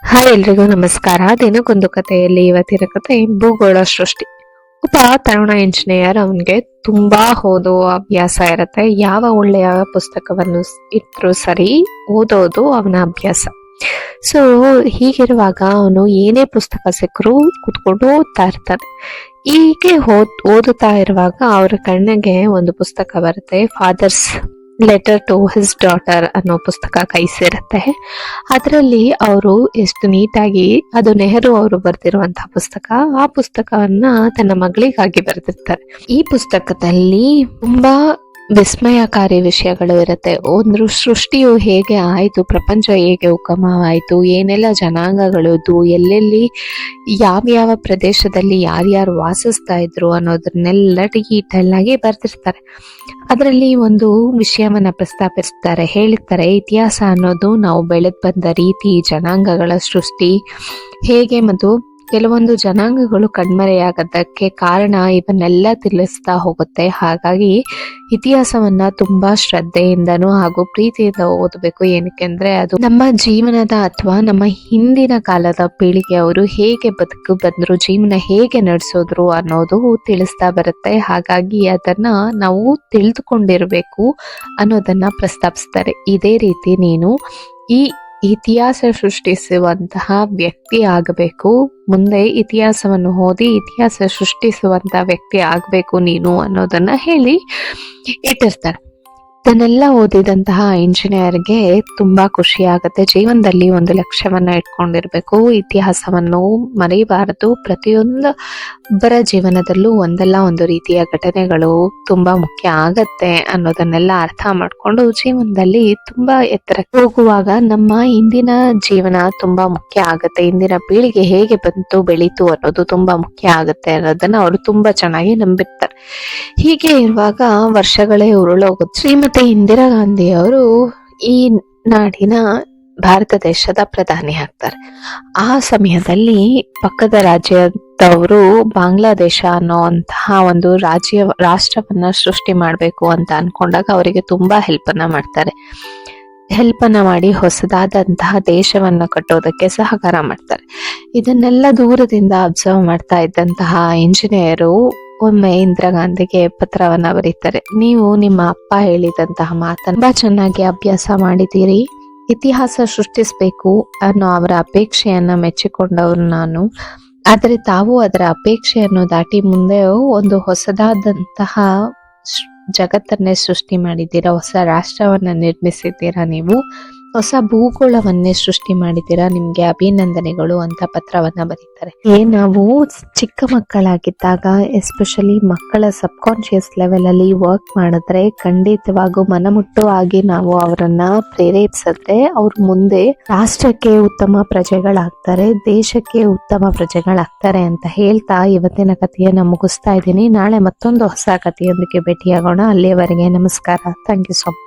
Hi ಎಲ್ರಿಗೂ ನಮಸ್ಕಾರ. ದಿನಕ್ಕೊಂದು ಕಥೆಯಲ್ಲಿ ಇವತ್ತಿನ ಕತೆ ಭೂಗೋಳ ಸೃಷ್ಟಿ. ಒಬ್ಬ ತರುಣ ಇಂಜಿನಿಯರ್, ಅವನಿಗೆ ತುಂಬಾ ಓದುವ ಅಭ್ಯಾಸ ಇರುತ್ತೆ. ಯಾವ ಒಳ್ಳೆಯ ಪುಸ್ತಕವನ್ನು ಇಟ್ರು ಸರಿ, ಓದೋದು ಅವನ ಅಭ್ಯಾಸ. ಸೊ ಹೀಗಿರುವಾಗ ಅವನು ಏನೇ ಪುಸ್ತಕ ಸಿಕ್ಕರೂ ಕುತ್ಕೊಂಡು ಓದ್ತಾ ಇರ್ತಾನೆ. ಹೀಗೆ ಓದುತ್ತಾ ಇರುವಾಗ ಅವರ ಕಣ್ಣಿಗೆ ಒಂದು ಪುಸ್ತಕ ಬರುತ್ತೆ. Father's letter to his daughter ಅನ್ನೋ ಪುಸ್ತಕ ಕೈ ಸೇರುತ್ತೆ. ಅದರಲ್ಲಿ ಅವರು ಎಷ್ಟು ನೀಟಾಗಿ, ಅದು ನೆಹರು ಅವರು ಬರೆದಿರುವಂತಹ ಪುಸ್ತಕ, ಆ ಪುಸ್ತಕವನ್ನ ತನ್ನ ಮಗಳಿಗಾಗಿ ಬರೆದಿರ್ತಾರೆ. ಈ ಪುಸ್ತಕದಲ್ಲಿ ತುಂಬಾ ವಿಸ್ಮಯಕಾರಿ ವಿಷಯಗಳು ಇರುತ್ತೆ. ಒಂದು ಸೃಷ್ಟಿಯು ಹೇಗೆ ಆಯಿತು, ಪ್ರಪಂಚ ಹೇಗೆ ಉಗಮವಾಯಿತು, ಏನೆಲ್ಲ ಜನಾಂಗಗಳಿದ್ವು, ಎಲ್ಲೆಲ್ಲಿ ಯಾವ ಪ್ರದೇಶದಲ್ಲಿ ಯಾರ್ಯಾರು ವಾಸಿಸ್ತಾ ಇದ್ರು ಅನ್ನೋದನ್ನೆಲ್ಲ ಡೀಟೇಲ್ ಆಗಿ ಬರ್ತಿರ್ತಾರೆ. ಅದರಲ್ಲಿ ಒಂದು ವಿಷಯವನ್ನ ಪ್ರಸ್ತಾಪಿಸ್ತಾರೆ, ಹೇಳಿರ್ತಾರೆ, ಇತಿಹಾಸ ಅನ್ನೋದು ನಾವು ಬೆಳೆದು ಬಂದ ರೀತಿ, ಜನಾಂಗಗಳ ಸೃಷ್ಟಿ ಹೇಗೆ ಮತ್ತು ಕೆಲವೊಂದು ಜನಾಂಗಗಳು ಕಣ್ಮರೆಯಾಗದಕ್ಕೆ ಕಾರಣ ಇವನ್ನೆಲ್ಲ ತಿಳಿಸ್ತಾ ಹೋಗುತ್ತೆ. ಹಾಗಾಗಿ ಇತಿಹಾಸವನ್ನ ತುಂಬಾ ಶ್ರದ್ಧೆಯಿಂದನೂ ಹಾಗೂ ಪ್ರೀತಿಯಿಂದ ಓದಬೇಕು. ಏನಕ್ಕೆಂದ್ರೆ ಅದು ನಮ್ಮ ಜೀವನದ ಅಥವಾ ನಮ್ಮ ಹಿಂದಿನ ಕಾಲದ ಪೀಳಿಗೆ ಅವರು ಹೇಗೆ ಬದುಕು ಬಂದ್ರು, ಜೀವನ ಹೇಗೆ ನಡೆಸೋದ್ರು ಅನ್ನೋದು ತಿಳಿಸ್ತಾ ಬರುತ್ತೆ. ಹಾಗಾಗಿ ಅದನ್ನ ನಾವು ತಿಳಿದುಕೊಂಡಿರ್ಬೇಕು ಅನ್ನೋದನ್ನ ಪ್ರಸ್ತಾಪಿಸ್ತಾರೆ. ಇದೇ ರೀತಿ ನೀನು ಈ ಇತಿಹಾಸ ಸೃಷ್ಟಿಸುವಂತಹ ವ್ಯಕ್ತಿ ಆಗಬೇಕು, ಮುಂದೆ ಇತಿಹಾಸವನ್ನು ಓದಿ ಇತಿಹಾಸ ಸೃಷ್ಟಿಸುವಂತಹ ವ್ಯಕ್ತಿ ಆಗಬೇಕು ನೀನು ಅನ್ನೋದನ್ನ ಹೇಳಿ ಇಟ್ಟಿರ್ತಾರೆ. ಇದನ್ನೆಲ್ಲ ಓದಿದಂತಹ ಇಂಜಿನಿಯರ್ಗೆ ತುಂಬಾ ಖುಷಿ ಆಗುತ್ತೆ. ಜೀವನದಲ್ಲಿ ಒಂದು ಲಕ್ಷ್ಯವನ್ನ ಇಟ್ಕೊಂಡಿರ್ಬೇಕು, ಇತಿಹಾಸವನ್ನು ಮರೆಯಬಾರದು. ಪ್ರತಿಯೊಂದೊಬ್ಬರ ಜೀವನದಲ್ಲೂ ಒಂದಲ್ಲ ಒಂದು ರೀತಿಯ ಘಟನೆಗಳು ತುಂಬಾ ಮುಖ್ಯ ಆಗತ್ತೆ ಅನ್ನೋದನ್ನೆಲ್ಲ ಅರ್ಥ ಮಾಡ್ಕೊಂಡು ಜೀವನದಲ್ಲಿ ತುಂಬಾ ಎತ್ತರಕ್ಕೆ ಹೋಗುವಾಗ ನಮ್ಮ ಇಂದಿನ ಜೀವನ ತುಂಬಾ ಮುಖ್ಯ ಆಗತ್ತೆ, ಇಂದಿನ ಪೀಳಿಗೆ ಹೇಗೆ ಬಂತು ಬೆಳೀತು ಅನ್ನೋದು ತುಂಬಾ ಮುಖ್ಯ ಆಗತ್ತೆ ಅನ್ನೋದನ್ನ ಅವರು ತುಂಬಾ ಚೆನ್ನಾಗಿ ನಂಬಿರ್ತಾರೆ. ಹೀಗೆ ಇರುವಾಗ ವರ್ಷಗಳೇ ಉರುಳೋಗುತ್ತೆ. ಶ್ರೀಮತಿ ಇಂದಿರಾ ಗಾಂಧಿ ಅವರು ಈ ನಾಡಿನ ಭಾರತ ದೇಶದ ಪ್ರಧಾನಿ ಆಗ್ತಾರೆ. ಆ ಸಮಯದಲ್ಲಿ ಪಕ್ಕದ ರಾಜ್ಯದವರು ಬಾಂಗ್ಲಾದೇಶ ಅನ್ನೋಂತಹ ಒಂದು ರಾಷ್ಟ್ರವನ್ನ ಸೃಷ್ಟಿ ಮಾಡಬೇಕು ಅಂತ ಅನ್ಕೊಂಡಾಗ ಅವರಿಗೆ ತುಂಬಾ ಹೆಲ್ಪ್ ಅನ್ನ ಮಾಡಿ ಹೊಸದಾದಂತಹ ದೇಶವನ್ನ ಕಟ್ಟೋದಕ್ಕೆ ಸಹಕಾರ ಮಾಡ್ತಾರೆ. ಇದನ್ನೆಲ್ಲ ದೂರದಿಂದ ಅಬ್ಸರ್ವ್ ಮಾಡ್ತಾ ಇದ್ದಂತಹ ಇಂಜಿನಿಯರು ಒಮ್ಮೆ ಇಂದಿರಾ ಗಾಂಧಿಗೆ ಪತ್ರವನ್ನ ಬರೀತಾರೆ. ನೀವು ನಿಮ್ಮ ಅಪ್ಪ ಹೇಳಿದಂತಹ ಮಾತನ್ನ ತುಂಬಾ ಚೆನ್ನಾಗಿ ಅಭ್ಯಾಸ ಮಾಡಿದ್ದೀರಿ, ಇತಿಹಾಸ ಸೃಷ್ಟಿಸ್ಬೇಕು ಅನ್ನೋ ಅವರ ಅಪೇಕ್ಷೆಯನ್ನ ಮೆಚ್ಚಿಕೊಂಡವರು ನಾನು. ಆದರೆ ತಾವು ಅದರ ಅಪೇಕ್ಷೆಯನ್ನು ದಾಟಿ ಮುಂದೆ ಒಂದು ಹೊಸದಾದಂತಹ ಜಗತ್ತನ್ನೇ ಸೃಷ್ಟಿ ಮಾಡಿದ್ದೀರಾ, ಹೊಸ ರಾಷ್ಟ್ರವನ್ನ ನಿರ್ಮಿಸಿದ್ದೀರಾ, ನೀವು ಹೊಸ ಭೂಗೋಳವನ್ನೇ ಸೃಷ್ಟಿ ಮಾಡಿದ್ದೀರಾ, ನಿಮ್ಗೆ ಅಭಿನಂದನೆಗಳು ಅಂತ ಪತ್ರವನ್ನ ಬರೀತಾರೆ. ನಾವು ಚಿಕ್ಕ ಮಕ್ಕಳಾಗಿದ್ದಾಗ ಎಸ್ಪೆಷಲಿ ಮಕ್ಕಳ ಸಬ್ ಕಾನ್ಶಿಯಸ್ ಲೆವೆಲ್ ಅಲ್ಲಿ ವರ್ಕ್ ಮಾಡಿದ್ರೆ ಖಂಡಿತವಾಗೂ ಮನಮುಟ್ಟುವಾಗಿ ನಾವು ಅವರನ್ನ ಪ್ರೇರೇಪಿಸಿದ್ರೆ ಅವ್ರು ಮುಂದೆ ರಾಷ್ಟ್ರಕ್ಕೆ ಉತ್ತಮ ಪ್ರಜೆಗಳಾಗ್ತಾರೆ, ದೇಶಕ್ಕೆ ಉತ್ತಮ ಪ್ರಜೆಗಳಾಗ್ತಾರೆ ಅಂತ ಹೇಳ್ತಾ ಇವತ್ತಿನ ಕಥೆಯನ್ನ ಮುಗಿಸ್ತಾ ಇದ್ದೀನಿ. ನಾಳೆ ಮತ್ತೊಂದು ಹೊಸ ಕಥೆಯೊಂದಿಗೆ ಭೇಟಿಯಾಗೋಣ. ಅಲ್ಲಿಯವರೆಗೆ ನಮಸ್ಕಾರ. Thank you so much.